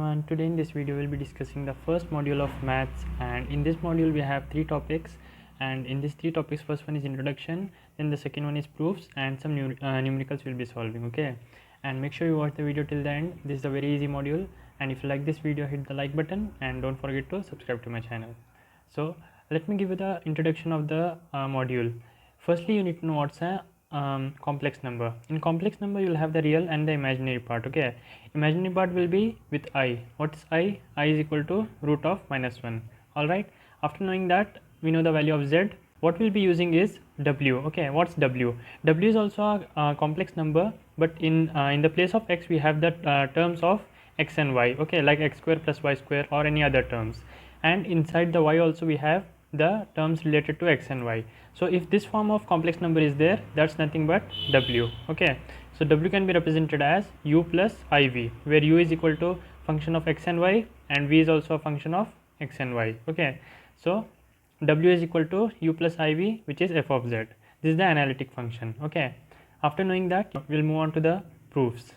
And today in this video we'll be discussing the first module of maths, and in this module we have three topics, and in these three topics first one is introduction, then the second one is proofs, and some numericals we'll be solving. Okay, and make sure you watch the video till the end. This is a very easy module, and if you like this video, hit the like button and don't forget to subscribe to my channel. So let me give you the introduction of the module. Firstly, you need to know what's a complex number. In complex number you will have the real and the imaginary part. Okay, imaginary part will be with I. What is I? I is equal to root of -1. Alright, after knowing that, we know the value of z. What we'll be using is w. Okay, what's w? W is also a complex number, but in the place of x we have the terms of x and y. Okay, like x square plus y square or any other terms, and inside the y also we have the terms related to x and y. So if this form of complex number is there, that's nothing but w. Okay, so w can be represented as u plus iv, where u is equal to function of x and y and v is also a function of x and y. Okay, so w is equal to u plus iv, which is f of z. This is the analytic function. Okay, after knowing that, we'll move on to the proofs.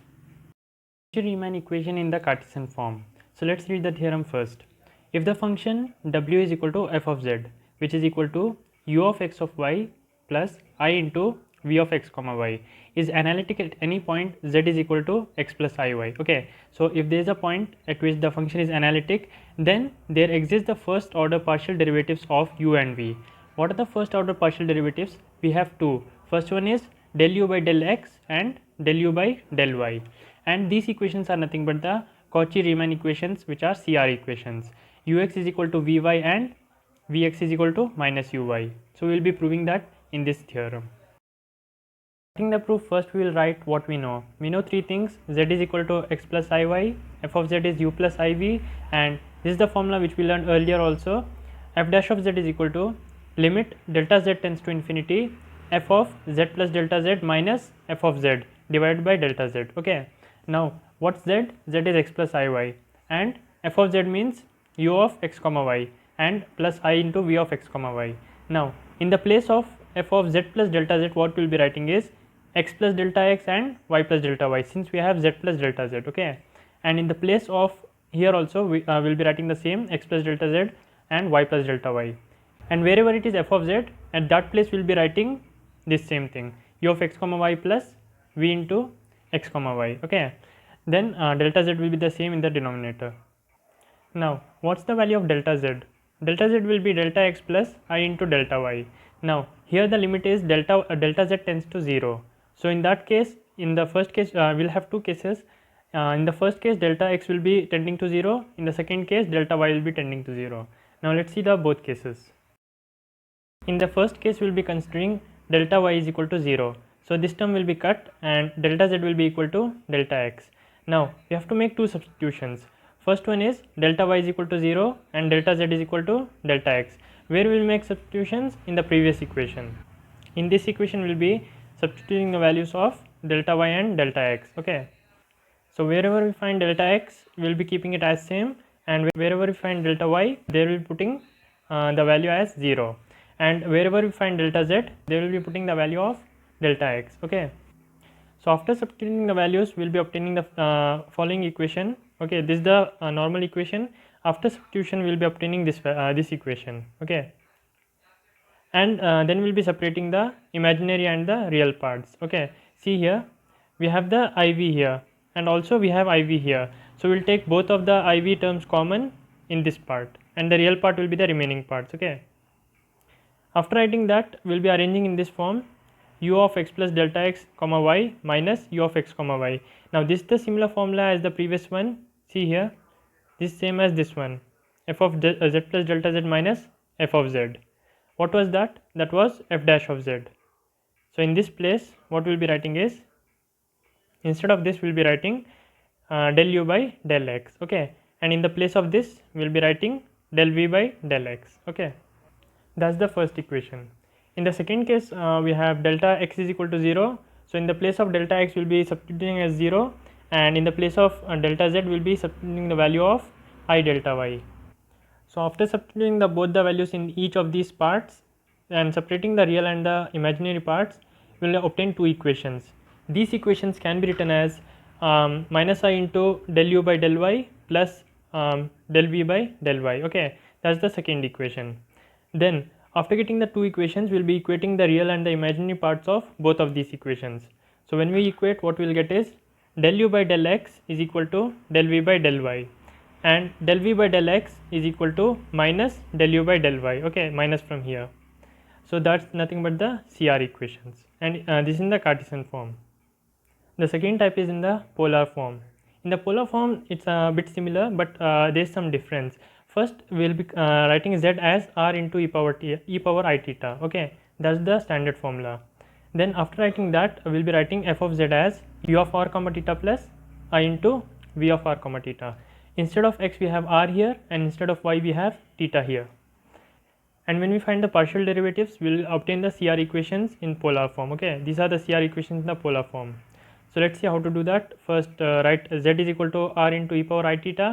Riemann equation in the Cartesian form. So let's read the theorem first. If the function w is equal to f of z, which is equal to u of x of y plus I into v of x comma y, is analytic at any point z is equal to x plus iy. Okay, so if there is a point at which the function is analytic, then there exists the first order partial derivatives of u and v. What are the first order partial derivatives? We have two. First one is del u by del x and del u by del y, and these equations are nothing but the Cauchy-Riemann equations, which are CR equations. Ux is equal to Vy and Vx is equal to minus Uy. So we will be proving that in this theorem. Starting the proof, first we will write what we know. We know three things: z is equal to x plus iy, f of z is u plus iv, and this is the formula which we learned earlier also. F dash of z is equal to limit delta z tends to infinity f of z plus delta z minus f of z divided by delta z. Okay, now what's z? Z is x plus iy, and f of z means u of x comma y and plus I into v of x comma y. Now in the place of f of z plus delta z, what we will be writing is x plus delta x and y plus delta y, since we have z plus delta z. Okay, and in the place of here also we will be writing the same x plus delta z and y plus delta y, and wherever it is f of z, at that place we will be writing this same thing, u of x comma y plus v into x comma y. Okay, then delta z will be the same in the denominator. Now what's the value of delta z? Delta z will be delta x plus I into delta y. Now here the limit is delta z tends to 0. So in that case, in the first case we'll have two cases. In the first case delta x will be tending to 0, in the second case delta y will be tending to 0. Now let's see the both cases. In the first case we'll be considering delta y is equal to 0. So this term will be cut and delta z will be equal to delta x. Now we have to make two substitutions. First one is delta y is equal to 0 and delta z is equal to delta x, where we will make substitutions in the previous equation. In this equation we will be substituting the values of delta y and delta x. Okay, so wherever we find delta x, we will be keeping it as same, and wherever we find delta y, there will be putting the value as 0, and wherever we find delta z, they will be putting the value of delta x. Okay, so after substituting the values, we will be obtaining the following equation. Okay, this is the normal equation. After substitution, we will be obtaining this this equation. Okay, and then we will be separating the imaginary and the real parts. Okay, see here we have the iv here, and also we have iv here. So we will take both of the iv terms common in this part, and the real part will be the remaining parts. Okay, after writing that, we will be arranging in this form: u of x plus delta x comma y minus u of x comma y. Now this is the similar formula as the previous one. See here, this is same as this one, f of z plus delta z minus f of z. What was that? That was f dash of z. So in this place, what we will be writing is, instead of this we will be writing del u by del x. Okay, and in the place of this we will be writing del v by del x. Okay, that's the first equation. In the second case, we have delta x is equal to 0. So in the place of delta x we will be substituting as 0, and in the place of delta z we will be substituting the value of I delta y. So after substituting both the values in each of these parts and separating the real and the imaginary parts, we will obtain two equations. These equations can be written as minus I into del u by del y plus del v by del y. Okay, that's the second equation. Then after getting the two equations, we'll be equating the real and the imaginary parts of both of these equations. So when we equate, what we'll get is del u by del x is equal to del v by del y, and del v by del x is equal to minus del u by del y. Okay, minus from here. So that's nothing but the CR equations, and this is in the Cartesian form. The second type is in the polar form. In the polar form, it's a bit similar, but there is some difference. First, we'll be writing z as r into e power I theta. Okay, that's the standard formula. Then after writing that, we'll be writing f of z as u of r comma theta plus I into v of r comma theta. Instead of x, we have r here, and instead of y, we have theta here. And when we find the partial derivatives, we'll obtain the CR equations in polar form. Okay, these are the CR equations in the polar form. So let's see how to do that. First, write z is equal to r into e power I theta.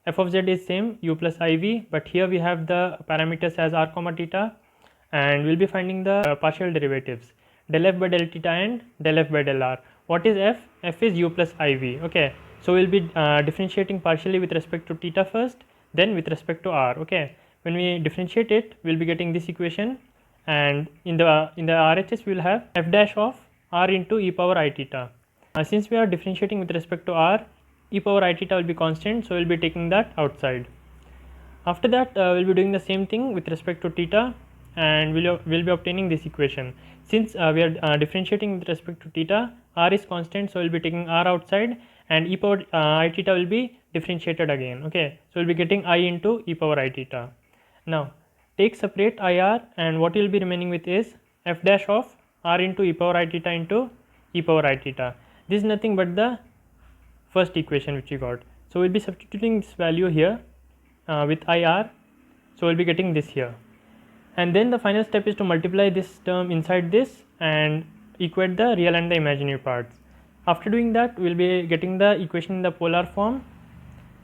F of z is same, u plus iv, but here we have the parameters as r comma theta, and we'll be finding the partial derivatives, del f by del theta and del f by del r. What is f? F is u plus iv. Okay, so we'll be differentiating partially with respect to theta first, then with respect to r. Okay, when we differentiate it, we'll be getting this equation, and in the RHS we will have f dash of r into e power I theta. Since we are differentiating with respect to r, e power I theta will be constant, so we'll be taking that outside. After that, we'll be doing the same thing with respect to theta, and we'll be obtaining this equation. Since we are differentiating with respect to theta, r is constant, so we'll be taking r outside, and e power I theta will be differentiated again. Okay, so we'll be getting I into e power I theta. Now take separate IR, and what will be remaining with is f dash of r into e power I theta into e power I theta. This is nothing but the first equation which we got. So we'll be substituting this value here with IR, so we'll be getting this here. And then the final step is to multiply this term inside this and equate the real and the imaginary parts. After doing that, we'll be getting the equation in the polar form,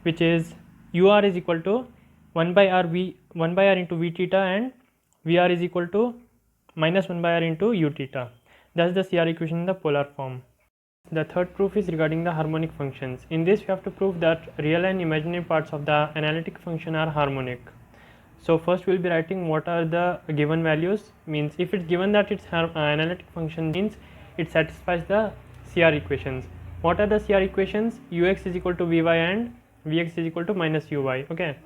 which is ur is equal to 1 by r into v theta, and vr is equal to minus 1 by r into u theta. That's the CR equation in the polar form. The third proof is regarding the harmonic functions. In this, we have to prove that real and imaginary parts of the analytic function are harmonic. So first we'll be writing what are the given values. Means if it's given that its analytic function, means it satisfies the CR equations. What are the CR equations? Ux is equal to vy and vx is equal to minus uy. Okay,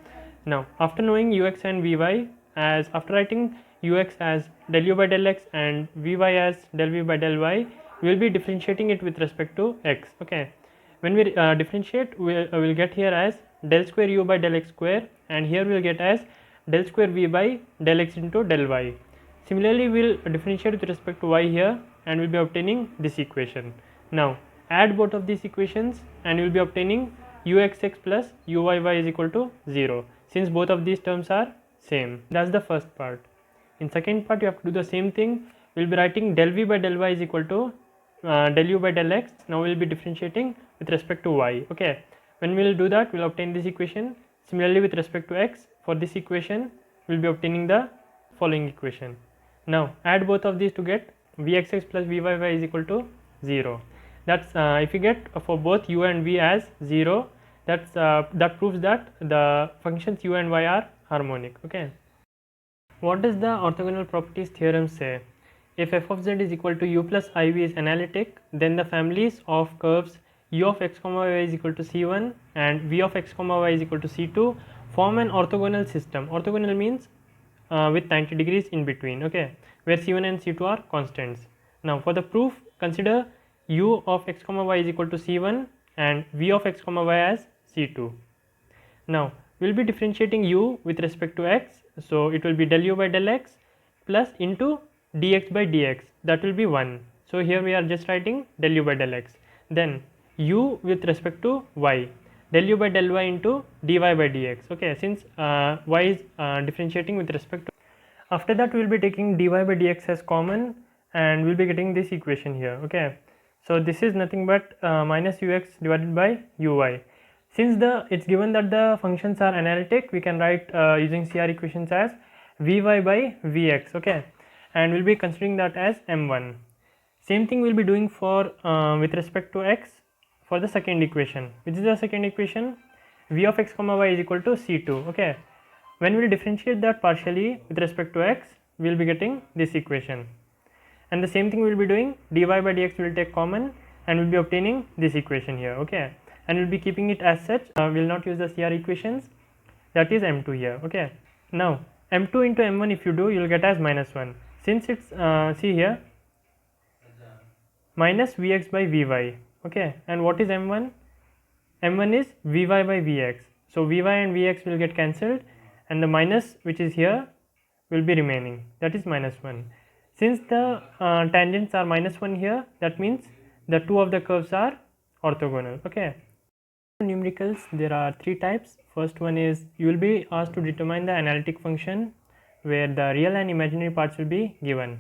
now after knowing ux and vy, as after writing ux as del u by del x and vy as del v by del y, we will be differentiating it with respect to x. Okay, when we differentiate, we'll get here as del square u by del x square, and here we'll get as del square v by del x into del y. Similarly, we'll differentiate with respect to y here, and we'll be obtaining this equation. Now add both of these equations, and we'll be obtaining uxx plus uyy is equal to 0, since both of these terms are same. That's the first part. In second part, you have to do the same thing. We'll be writing del v by del y is equal to del u by del x. Now we'll be differentiating with respect to y. Okay, when we'll do that, we'll obtain this equation. Similarly, with respect to x, for this equation we'll be obtaining the following equation. Now add both of these to get vxx plus vyy is equal to 0. That's if you get for both u and v as 0, that proves that the functions u and y are harmonic. Okay, what does the orthogonal properties theorem say? If f of z is equal to u plus iv is analytic, then the families of curves u of x comma y is equal to c1 and v of x comma y is equal to c2 form an orthogonal system. Orthogonal means with 90 degrees in between. Okay, where c1 and c2 are constants. Now for the proof, consider u of x comma y is equal to c1 and v of x comma y as c2. Now we will be differentiating u with respect to x, so it will be del u by del x plus into dx by dx, that will be 1. So here we are just writing del u by del x. Then u with respect to y, del u by del y into dy by dx. Okay, since y is differentiating with respect to. After that, we will be taking dy by dx as common, and we will be getting this equation here. Okay, so this is nothing but minus ux divided by uy. Since it's given that the functions are analytic, we can write using CR equations as vy by vx. Okay, and we'll be considering that as m1. Same thing we'll be doing for with respect to x for the second equation. Which is the second equation? v of x comma y is equal to c2. Okay, when we will differentiate that partially with respect to x, we will be getting this equation, and the same thing we will be doing, dy by dx will take common and we will be obtaining this equation here. Okay, and we will be keeping it as such, we will not use the CR equations, that is m2 here. Okay, now m2 into m1 if you do, you will get as minus 1, since it's see here minus vx by vy. Okay, and what is m1? m1 is vy by vx, so vy and vx will get cancelled and the minus which is here will be remaining, that is minus 1. Since the tangents are minus 1 here, that means the two of the curves are orthogonal. Okay, numericals, there are three types. First one is you will be asked to determine the analytic function where the real and imaginary parts will be given.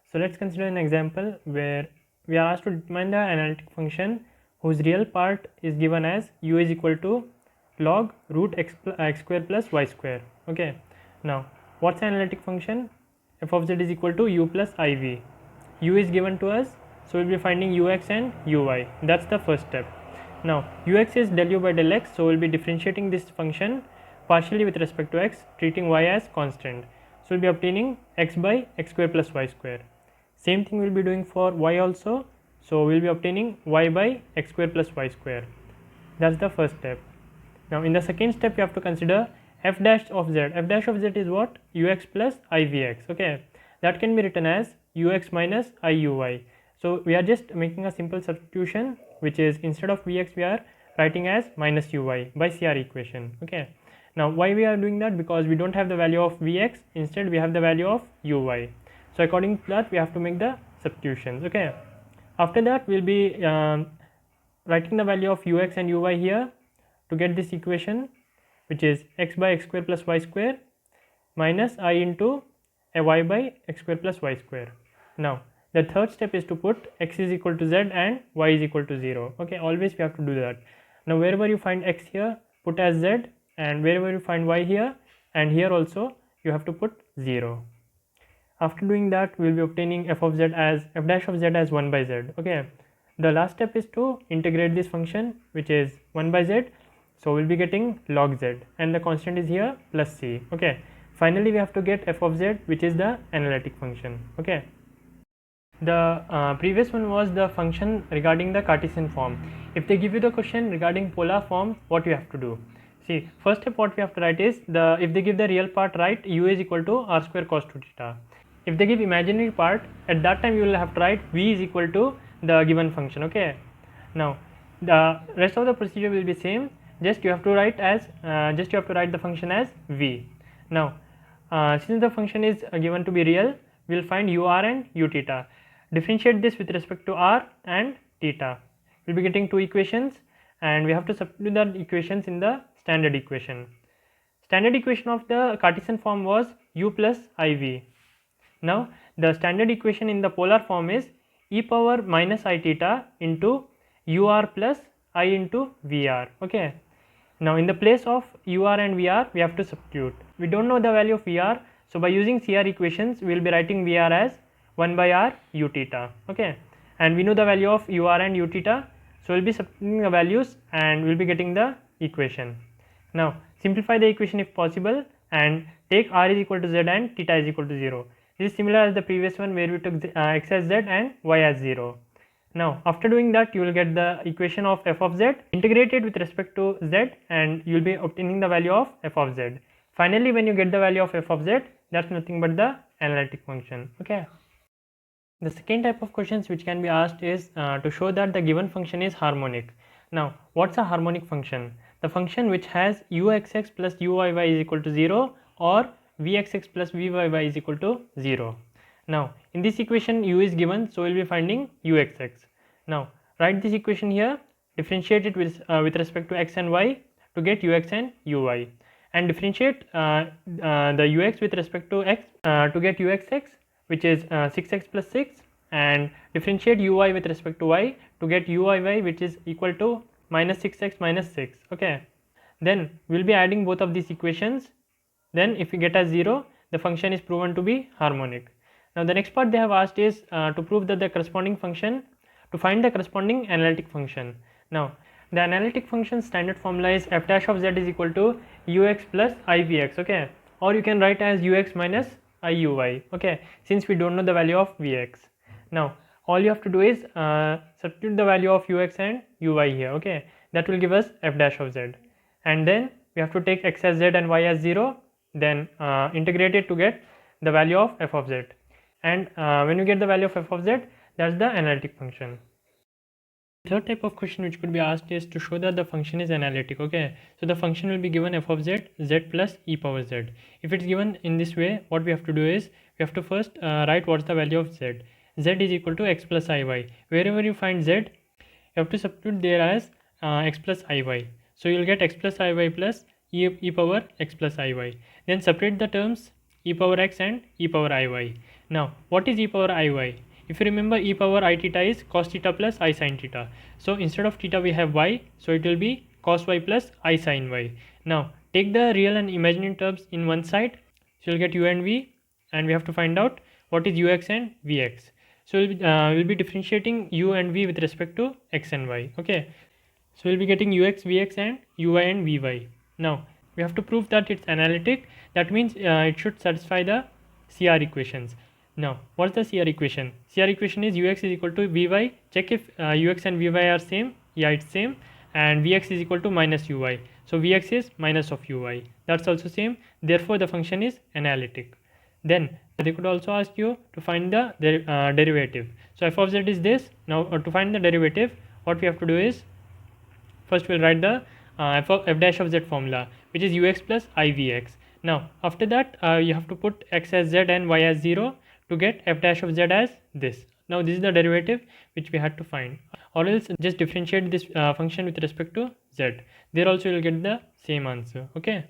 So let's consider an example where we are asked to determine the analytic function whose real part is given as u is equal to log root x square plus y square. Okay, now what's the analytic function? F of z is equal to u plus iv. U is given to us, so we'll be finding ux and uy. That's the first step. Now ux is del u by del x, so we'll be differentiating this function partially with respect to x, treating y as constant. So we'll be obtaining x by x square plus y square. Same thing we'll be doing for y also, so we'll be obtaining y by x square plus y square. That's the first step. Now in the second step you have to consider f dash of z. F dash of z is what? Ux plus ivx. Okay, that can be written as ux minus iuy. So we are just making a simple substitution, which is instead of vx we are writing as minus uy by CR equation. Okay, now why we are doing that? Because we don't have the value of vx, instead we have the value of uy. So according to that we have to make the substitutions. Okay, after that we will be writing the value of ux and uy here to get this equation, which is x by x square plus y square minus I into a y by x square plus y square. Now the third step is to put x is equal to z and y is equal to 0. Okay, always we have to do that. Now wherever you find x here, put as z, and wherever you find y here and here also you have to put 0. After doing that we will be obtaining f of z as f dash of z as 1 by z. Okay, the last step is to integrate this function, which is 1 by z, so we will be getting log z and the constant is here plus c. Okay, finally we have to get f of z, which is the analytic function. Okay, the previous one was the function regarding the Cartesian form. If they give you the question regarding polar form, what you have to do? See, first step what we have to write is, if they give the real part, write u is equal to r square cos 2 theta. If they give imaginary part, at that time you will have to write v is equal to the given function. Okay, now the rest of the procedure will be same, just you have to write as the function as v. Now since the function is given to be real, we will find ur and u theta. Differentiate this with respect to r and theta. We will be getting two equations and we have to substitute the equations in the standard equation. Standard equation of the Cartesian form was u plus iv. Now the standard equation in the polar form is e power minus I theta into ur plus I into Vr. Okay, now in the place of ur and Vr we have to substitute. We don't know the value of Vr, so by using CR equations we will be writing Vr as 1 by r u theta. Okay, and we know the value of ur and u theta, so we will be substituting the values and we will be getting the equation. Now simplify the equation if possible and take r is equal to z and theta is equal to 0. This is similar as the previous one where we took x as z and y as 0. Now after doing that you will get the equation of f of z integrated with respect to z and you will be obtaining the value of f of z. Finally when you get the value of f of z, that's nothing but the analytic function. Okay, the second type of questions which can be asked is to show that the given function is harmonic. Now what's a harmonic function? The function which has uxx plus uyy is equal to 0 or vxx plus vyy is equal to 0. Now in this equation u is given, so we will be finding uxx. Now write this equation here, differentiate it with respect to x and y to get ux and uy, and differentiate the ux with respect to x to get uxx, which is 6x plus 6, and differentiate uy with respect to y to get uyy, which is equal to minus 6x minus 6. Okay, then we will be adding both of these equations. Then if we get as 0, the function is proven to be harmonic. Now the next part they have asked is to prove that the corresponding function, to find the corresponding analytic function. Now The analytic function standard formula is f dash of z is equal to ux plus ivx, okay, or you can write as ux minus iuy, okay, since we don't know the value of vx. Now all you have to do is substitute the value of ux and uy here, okay, that will give us f dash of z, and then we have to take x as z and y as 0, then integrate it to get the value of f of z, and when you get the value of f of z, that's the analytic function. Third type of question which could be asked is to show that the function is analytic, okay, so the function will be given f of z, z plus e power z. If it's given in this way, what we have to do is we have to first write what's the value of z. Z is equal to x plus iy. Wherever you find z, you have to substitute there as x plus iy, so you'll get x plus iy plus e power x plus iy. Then separate the terms e power x and e power iy. Now what is e power iy? If you remember, e power I theta is cos theta plus I sin theta. So instead of theta we have y, so it will be cos y plus I sin y. Now take the real and imaginary terms in one side, so you'll get u and v, and we have to find out what is ux and vx. So we'll be differentiating u and v with respect to x and y, okay. So we'll be getting ux, vx and uy and vy. Now we have to prove that it's analytic. That means it should satisfy the CR equations. Now what's the CR equation? CR equation is ux is equal to vy. Check if ux and vy are same. Yeah, it's same. And vx is equal to minus uy. So vx is minus of uy. That's also same. Therefore the function is analytic. Then they could also ask you to find the derivative. So f of z is this. Now to find the derivative, what we have to do is first we'll write the f dash of z formula, which is ux plus ivx. Now after that you have to put x as z and y as 0 to get f dash of z as this. Now this is the derivative which we had to find, or else just differentiate this function with respect to z. There also you will get the same answer, okay.